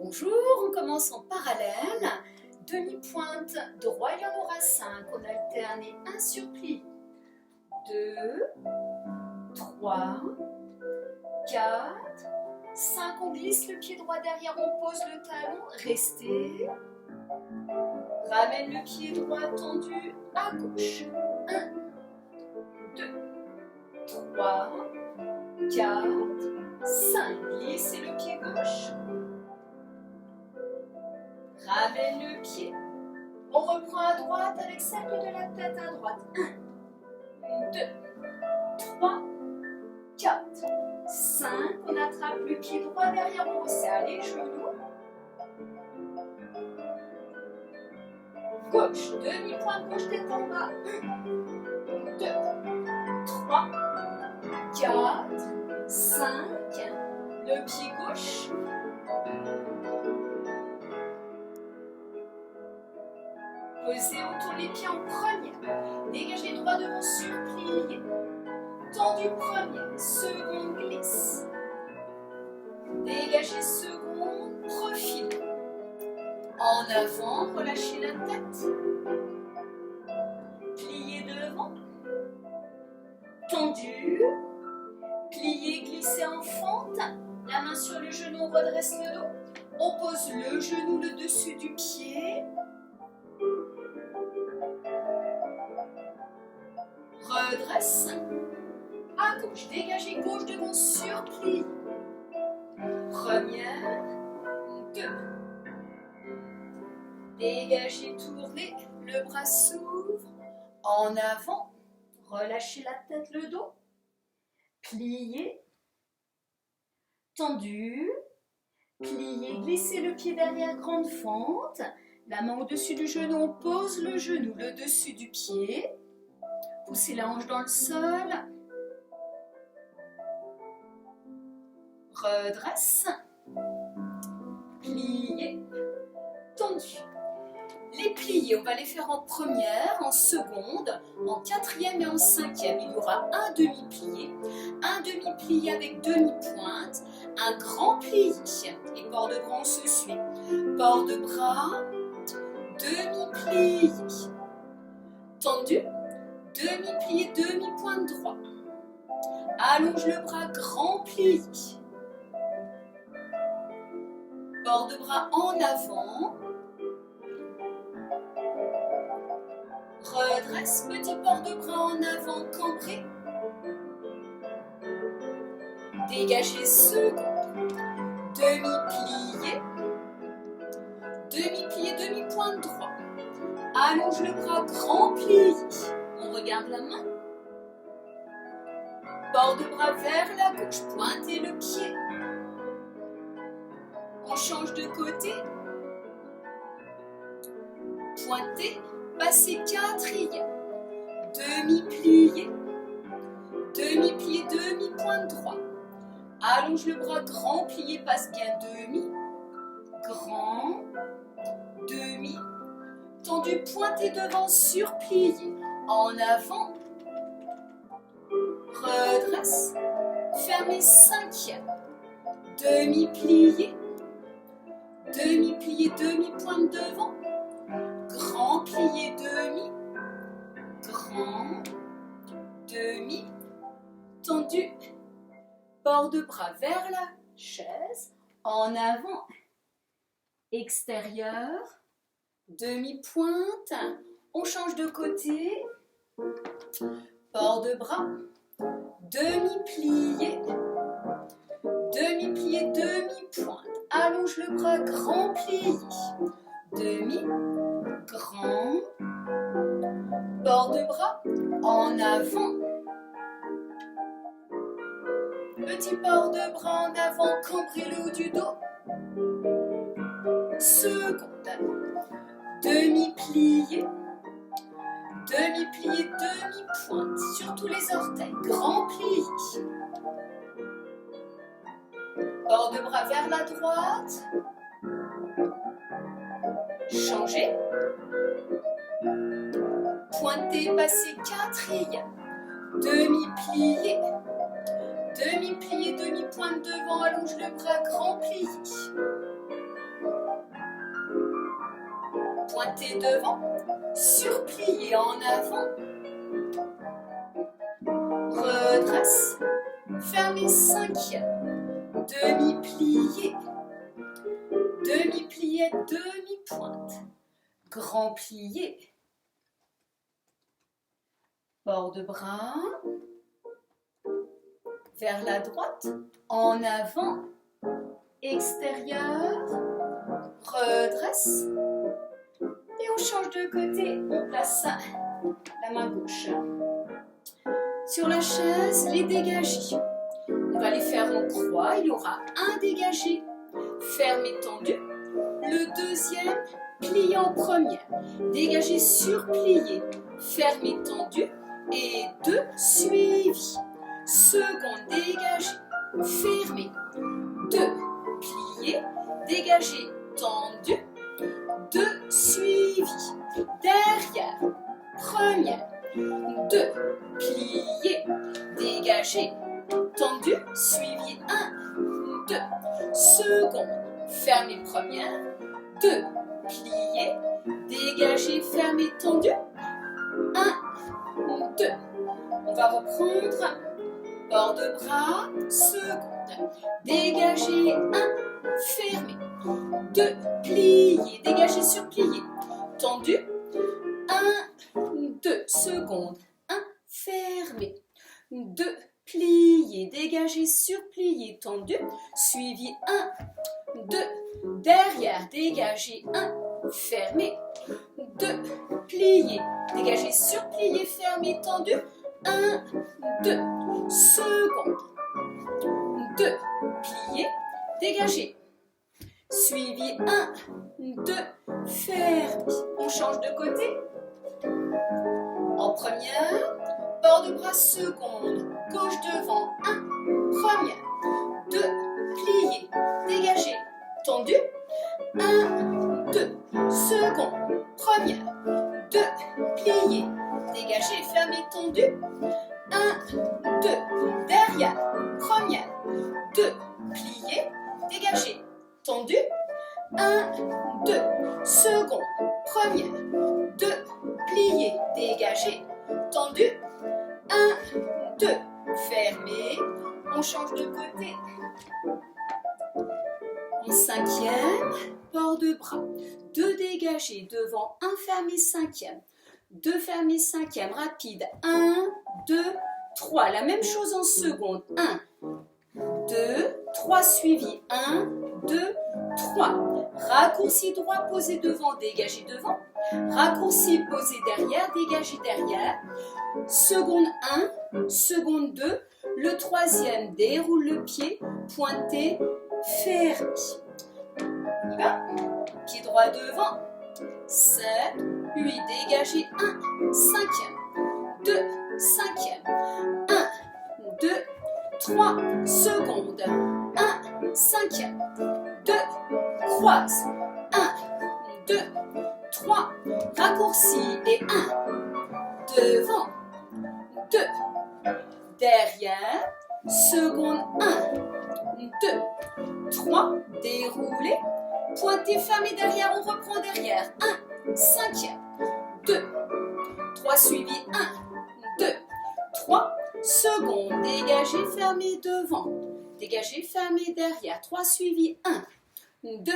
Bonjour, on commence en parallèle. Demi-pointe droit, il y en aura 5. On alterne un surplis. 2, 3, 4, 5. On glisse le pied droit derrière, on pose le talon. Restez. Ramène le pied droit tendu à gauche. 1, 2, 3, 4, 5. Glissez le pied gauche. Ramène le pied. On reprend à droite avec cercle de la tête à droite. 1, 2, 3, 4, 5. On attrape le pied droit derrière, on resserre les genoux. Gauche, demi-pointe gauche, tête en bas. 1, 2, 3, 4, 5. Le pied gauche. Posez autour les pieds en première. Dégagez droit devant, surpliez. Tendu première, seconde glisse. Dégagez seconde, profil. En avant, relâchez la tête. Pliez devant. Tendu. Pliez, glissez en fente. La main sur le genou, on redresse le dos. On pose le genou le dessus du pied. Redresse. À gauche, dégagez gauche devant, surplie. Première, 2. Dégagez, tournez, le bras s'ouvre. En avant, relâchez la tête, le dos. Pliez. Tendu. Pliez, glissez le pied derrière, grande fente. La main au-dessus du genou, on pose le genou le dessus du pied. Poussez la hanche dans le sol. Redresse. Pliez. Tendu. Les pliés, on va les faire en première, en seconde, en quatrième et en cinquième. Il y aura un demi-plié avec demi-pointe, un grand plié. Et port de bras, on se suit. Port de bras, demi-plié. Tendu. Demi-plié, demi-pointe droit. Allonge le bras, grand plié. Port de bras en avant. Redresse, petit port de bras en avant, cambré. Dégagez seconde. Demi-plié. Demi-plié, demi-pointe droit. Allonge le bras, grand plié. On regarde la main. Port de bras vers la gauche, pointez le pied. On change de côté. Pointez, passez quatrième. Demi-plié. Demi-plié, demi-pointe droit. Allonge le bras, grand plié, passe bien demi. Grand, demi. Tendu, pointez devant, surplié. En avant. Redresse. Fermez cinquième. Demi-plié. Demi-plié, demi-pointe devant. Grand plié, demi. Grand. Demi. Tendu. Port de bras vers la chaise. En avant. Extérieur. Demi-pointe. On change de côté. Port de bras. Demi-plié. Demi-plié, demi-pointe. Allonge le bras, grand plié. Demi, grand. Port de bras en avant. Petit port de bras en avant, cambrez le haut du dos. Seconde. Demi-plié. Demi-plié, demi-pointe. Sur tous les orteils, grand plié. Port de bras vers la droite. Changez. Pointez, passez quatrième. Demi-plié. Demi-plié, demi-pointe devant, allonge le bras, grand plié. pointé devant, surplié en avant, redresse, fermé cinquième, demi-plié, demi-plié, demi-pointe, grand plié, bord de bras, vers la droite, en avant, extérieur, redresse, et on change de côté, on place la main gauche. Sur la chaise, les dégagés. On va les faire en croix, il y aura un dégagé, fermé, tendu, le deuxième, plié en première, dégagé, surplié, fermé, tendu, et deux suivis. Second, dégagé, fermé, deux, plié, dégagé, tendu, deux, suivis, derrière, première, deux, plié, dégagé, tendu, suivi, un, deux, seconde, fermé, première, deux, plié, dégagé, fermé, tendu, un, deux, on va reprendre, bord de bras, seconde, dégagé, un, fermé, deux, plié, dégagé, surplié, tendu, un, deux, seconde, un, fermé, deux, plié, dégagé, surplié, tendu, suivi, un, deux, derrière, dégagé, un, fermé, deux, plié, dégagé, surplié, fermé, tendu, un, deux, seconde, deux, plié, dégagé, suivi, un, deux, fermé. On change de côté. En première, bord de bras, seconde, gauche devant, un, première, deux, plié, dégagé, tendu, un, deux, seconde, première, deux, plié, dégagé, fermé, tendu, un, deux, derrière, première, deux, plié, dégagé, tendu, un, deux, seconde, première, deux, plié, dégagé, tendu, un, deux, fermé, on change de côté. En cinquième, bord de bras, deux dégagés devant, un fermé, cinquième, deux fermés, cinquième, rapide, un, deux, trois, la même chose en seconde, un, deux, trois, suivi, un, deux, trois, raccourci droit, posé devant, dégagé devant, raccourci, posé derrière, dégagé derrière, seconde 1, seconde 2, le troisième, déroule le pied, pointé, fermé. On y va, pied droit devant, 7, 8, dégagé, 1, cinquième, 2, cinquième, 1, 2, 3, seconde, 1, cinquième, 2, croise, 1, 2, 3, raccourci et 1, devant, 2, derrière, seconde 1, 2, 3, déroulé, pointé, fermé derrière, on reprend derrière, 1, cinquième, 2, 3, suivi, 1, 2, 3, seconde, dégagé, fermé devant, dégagé, fermé derrière, 3, suivi, 1, 2,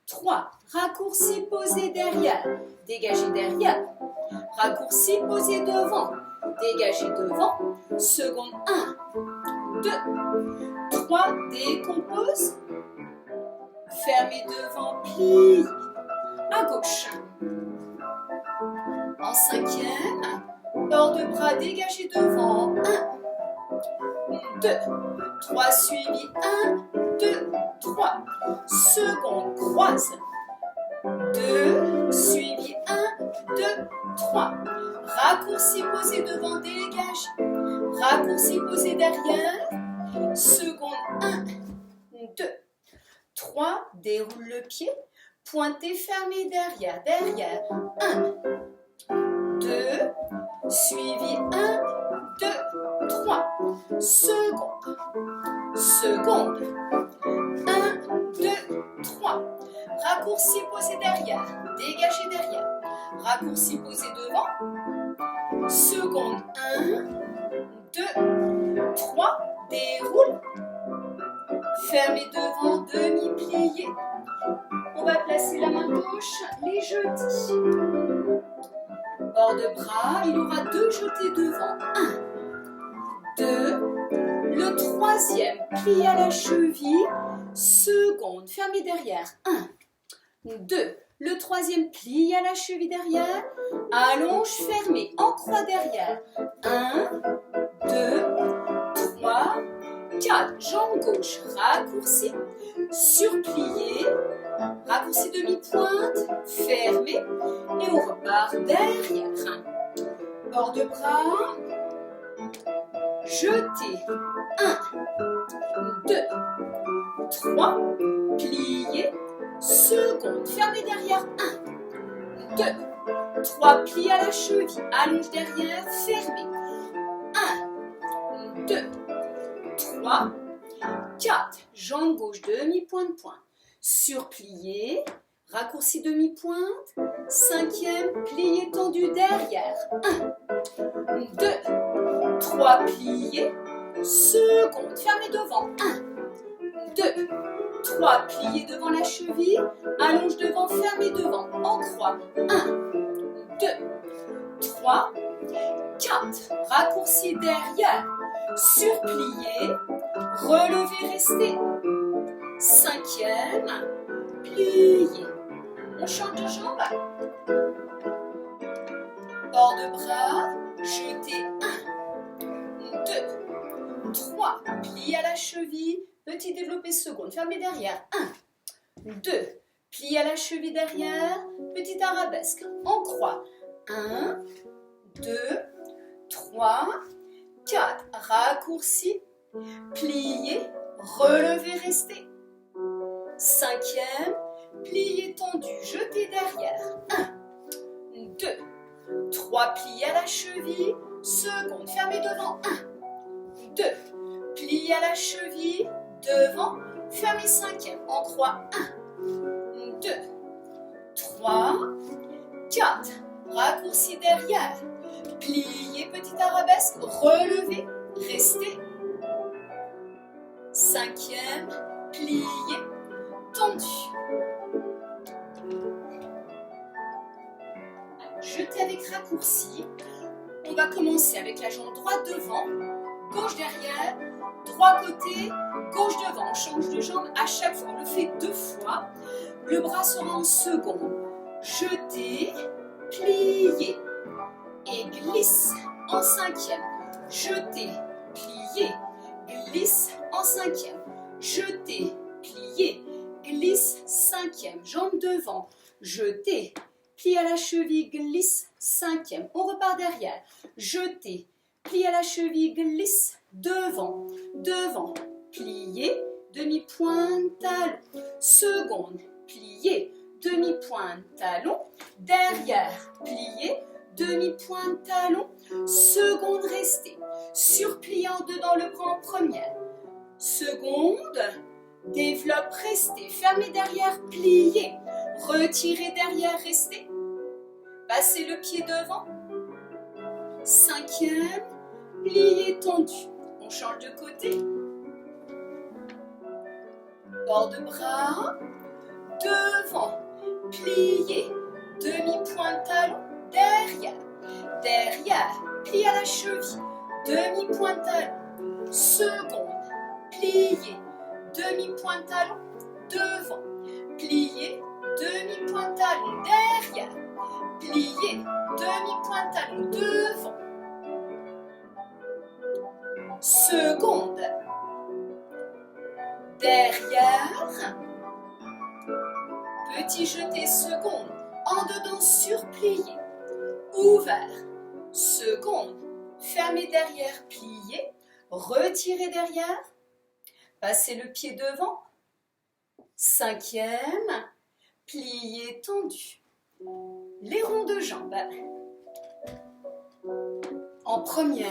3, raccourci, posé derrière, dégagé derrière, raccourci, posé devant, dégagé devant, seconde 1, 2, 3, décompose, fermé devant, plie, à gauche. En cinquième, bord de bras dégagé devant, 1, 2, 3, suivi, 1, 2, 3, seconde, croise, 2, suivi, 1, 2, 3, raccourci, posé devant, dégage, raccourci, posé derrière, seconde, 1, 2, 3, déroule le pied, pointé, fermé derrière, derrière, 1, 2, suivi, 1, 2, 3, seconde, seconde, 1, 2, 3, Raccourci posé derrière, dégagé derrière. Raccourci posé devant. Seconde, 1, 2, 3, déroule. Fermez devant, demi-plié. On va placer la main gauche, les jetés. Bord de bras, il y aura 2 jetés devant. 1, 2, le troisième, plie à la cheville. Seconde, fermez derrière. 1, 2, le troisième, plie à la cheville derrière. Allonge, fermez, en croix derrière. 1, 2, 3, 4, jambe gauche, raccourci, surplié, raccourci demi-pointe, fermé, et on repart derrière. Bord de bras, jetez, 1, 2, 3, plié, seconde, fermé derrière, 1, 2, 3, plie à la cheville, allonge derrière, fermé, 1, 2, 3, 4, jambe gauche, demi-pointe, point, surplié, raccourci demi-pointe, cinquième, plié tendu derrière, 1, 2, 3, plié, seconde, fermé devant, 1, 2, 3, plié devant la cheville, allonge devant, fermé devant, en croix, 1, 2, 3, 4, raccourci derrière, surplié, relevé, resté, cinquième, plié, on change de jambe, bord de bras, jetez, 1, 2, 3, plie à la cheville, petit développé seconde, fermé derrière, 1, 2, plie à la cheville derrière, petit arabesque, en croix, 1, 2, 3, 4, raccourci, plié, relevé, resté. Cinquième, plié tendu, jeté derrière. 1, 2, 3, plié à la cheville, seconde, fermé devant. 1, 2, plié à la cheville, devant, fermé cinquième, en croix. 1, 2, 3, 4, raccourci derrière. Plié, petit arabesque, relevé, resté. Cinquième, plié, tendu. Jeté avec raccourci. On va commencer avec la jambe droite devant, gauche derrière, droit côté, gauche devant. On change de jambe à chaque fois. On le fait 2 fois. Le bras sera en seconde. Jeté, plié. Et glisse en cinquième, jeté, plié, glisse en cinquième, jeté, plié, glisse cinquième, jambe devant, jeté, plie à la cheville, glisse cinquième, on repart derrière, jeté, plie à la cheville, glisse devant, devant, plié, demi-pointe, talon, seconde, plié, demi-pointe, talon, derrière, plié, demi-pointe, talon, seconde, restée, surplié en deux dans le bras en première, seconde, développe, restez, fermez derrière, pliez, retirez derrière, restez, passez le pied devant, cinquième, plié, tendu, on change de côté, bord de bras, devant, plié, demi-pointe, talon, derrière, derrière, plie à la cheville, demi-pointe, talon, seconde, plié, demi-pointe, talon, devant, plié, demi-pointe, talon, derrière, plié, demi-pointe, talon, devant, seconde, derrière, petit jeté, seconde, en dedans, surplié, ouvert, seconde, fermez derrière, plié, retirez derrière, passez le pied devant, cinquième, plié, tendu, les ronds de jambes, en première,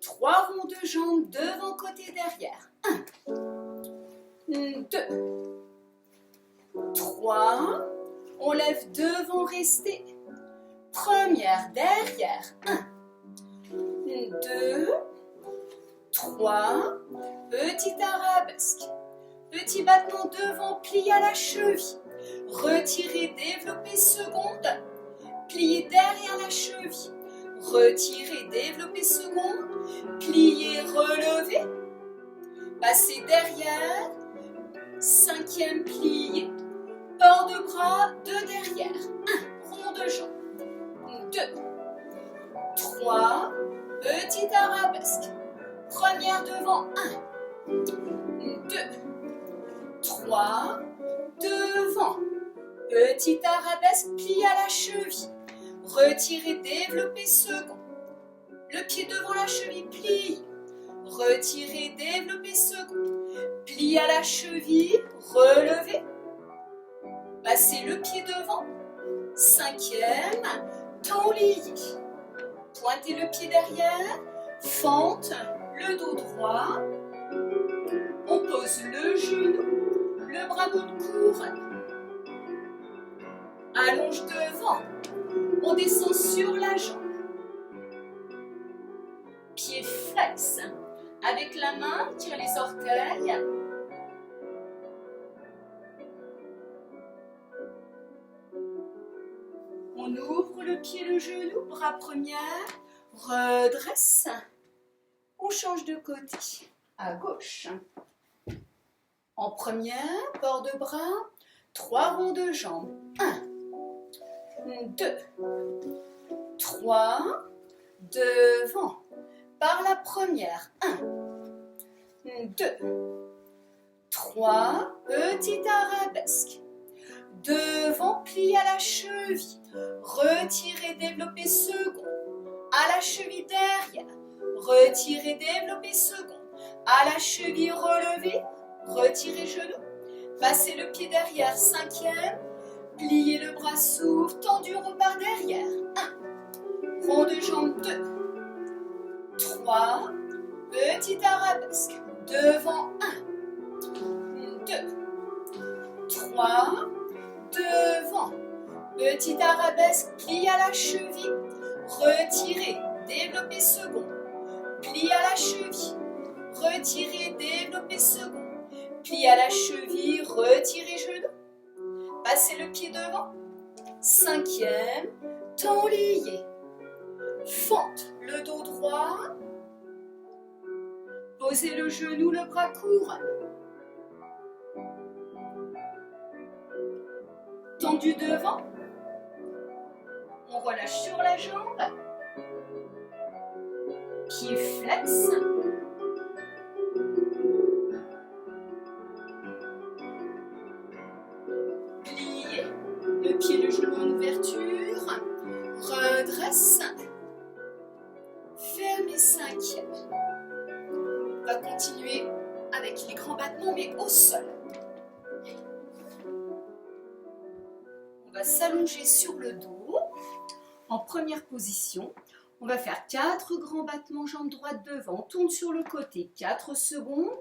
3 ronds de jambes devant, côté, derrière, 1, 2, 3, 3. On lève devant, restez. Première, derrière. 1, 2, 3. Petit arabesque. Petit battement devant, plie à la cheville. Retirez, développez seconde. Pliez derrière la cheville. Retirez, développez seconde. Pliez, relevez. Passez derrière. 5e, plié. Port de bras, 2 derrière. 1, rond de jambe. 2, 3. Petit arabesque. Première devant, 1, 2, 3. Devant. Petit arabesque, plie à la cheville. Retirez, développez second. Le pied devant la cheville, plie. Retirez, développez second. Plie à la cheville, relevez. Passez le pied devant. 5e, temps lié. Pointez le pied derrière. Fente, le dos droit. On pose le genou, le bras bout de couronne. Allonge devant. On descend sur la jambe. Pied flex. Avec la main, tire les orteils. On ouvre le pied, le genou, bras première. Redresse. On change de côté. À gauche. En première, port de bras. 3 ronds de jambes. 1, 2, 3. Devant. Par la première. 1, 2, 3. Petit arabesque. Devant, plie à la cheville. Retirez, développez second. À la cheville derrière. Retirez, développez second. À la cheville, relevez. Retirez genou. Passez le pied derrière. 5e. Pliez le bras, s'ouvre. Tendu, repart derrière. 1. Rond de jambe. 2. 3. Petit arabesque. Devant. 1. 2. 3. Devant. Petit arabesque. Plie à la cheville. Retirez. Développez second. Plie à la cheville. Retirez. Développez second. Plie à la cheville. Retirez genou. Passez le pied devant. 5e. Temps lié. Fente le dos droit. Posez le genou, le bras court. Tendu devant. On relâche sur la jambe. Pied flex. Pliez le pied, le genou en ouverture. Redresse. Fermez 5e. On va continuer avec les grands battements, mais au sol. On va s'allonger sur le dos. En première position, on va faire 4 grands battements, jambe droite devant. On tourne sur le côté, 4 secondes.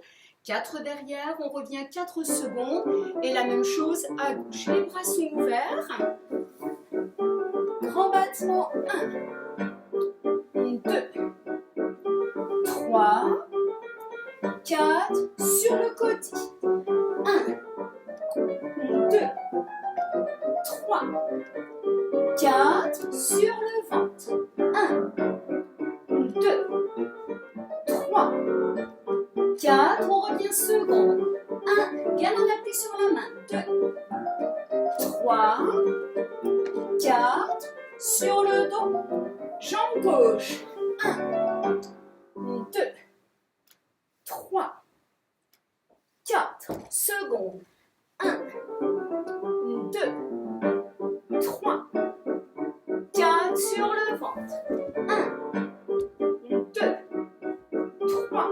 4 derrière, on revient 4 secondes. Et la même chose à gauche. Les bras sont ouverts. Grand battement, 1, 2, 3, 4, sur le côté. 1, 2, 3, 4, sur le ventre. 1, 2, 3, 4, on revient seconde. 1, bien en appui sur la main. 2, 3, 4, sur le dos. Jambe gauche. 1, 2, 3, 4, secondes. 1, 2, 3, 4, sur le ventre. 1, 2, 3,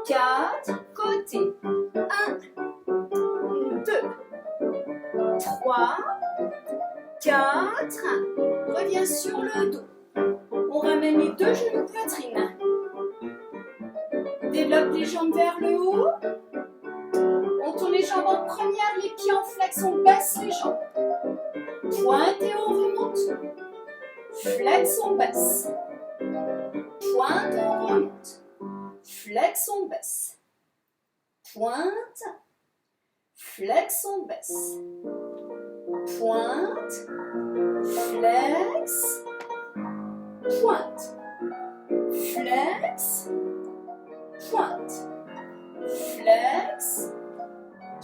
4, côté. 1, 2, 3, 4, reviens sur le dos. On ramène les 2 genoux poitrine. Développe les jambes vers le haut. On tourne les jambes en première, les pieds en flexion. flex, on baisse les jambes. Pointe et on remonte. Flex, on baisse. Pointe, on remonte. Flex, on baisse. Pointe. Flex, on baisse. Pointe. Flex. Pointe. Flex. Pointe. Flex.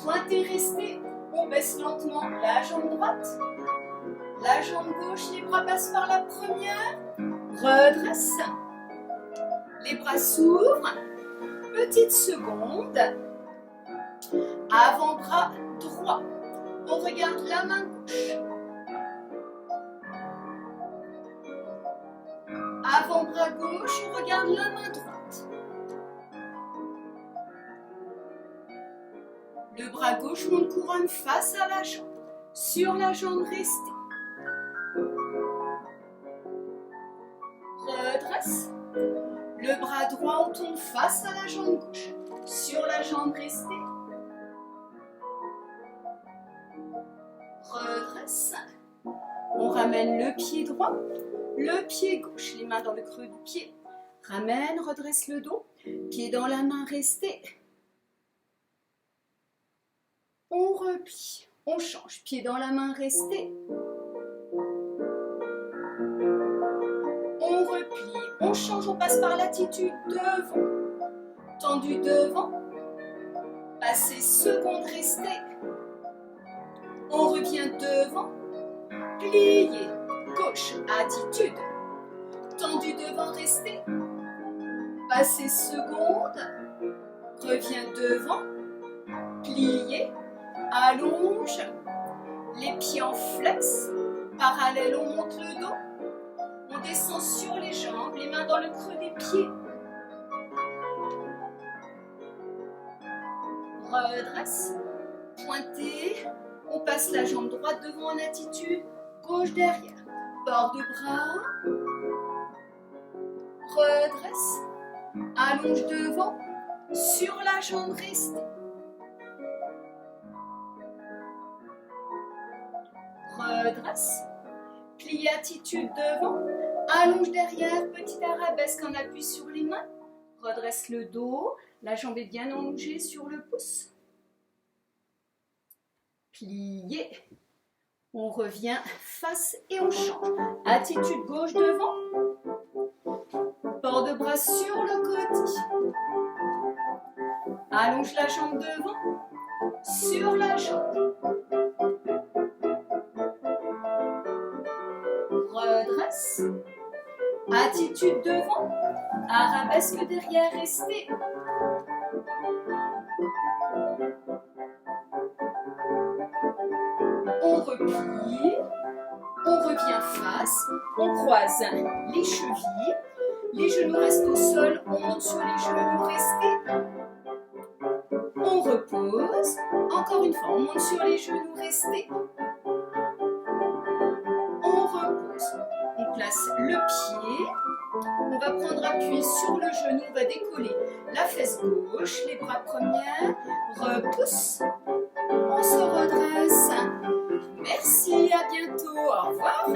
Pointe et restez. On baisse lentement la jambe droite. La jambe gauche, les bras passent par la première. Redresse. Les bras s'ouvrent. Petite seconde. Avant-bras droit. On regarde la main gauche. Avant-bras gauche, on regarde la main droite. Le bras gauche monte couronne face à la jambe. Sur la jambe, restez. Redresse. Le bras droit, on tourne face à la jambe gauche. Sur la jambe, restez. Redresse. On ramène le pied droit, le pied gauche, les mains dans le creux du pied. Ramène, redresse le dos, pied dans la main, restez. On replie, on change, pied dans la main, restez. On replie, on change, on passe par l'attitude devant. Tendu devant, passez seconde, restez. On revient devant, plié, gauche, attitude. Tendu devant, restez. Passez seconde, revient devant, plié, allonge. Les pieds en flex, parallèle, on monte le dos. On descend sur les jambes, les mains dans le creux des pieds. Redresse, pointez. On passe la jambe droite devant en attitude, gauche derrière. Port de bras. Redresse. Allonge devant. Sur la jambe, restez. Redresse. Plie attitude devant. Allonge derrière. Petit arabesque en appui sur les mains. Redresse le dos. La jambe est bien allongée sur le pouce. Plié. On revient face et on change. Attitude gauche devant. Port de bras sur le côté. Allonge la jambe devant. Sur la jambe. Redresse. Attitude devant. Arabesque derrière, restez. On replie, on revient face, on croise les chevilles, les genoux restent au sol, on monte sur les genoux, restez. On repose, encore une fois, on monte sur les genoux, restez. On repose, on place le pied, on va prendre appui sur le genou, on va décoller la fesse gauche, les bras première, repousse, on se redresse. Merci, à bientôt, au revoir.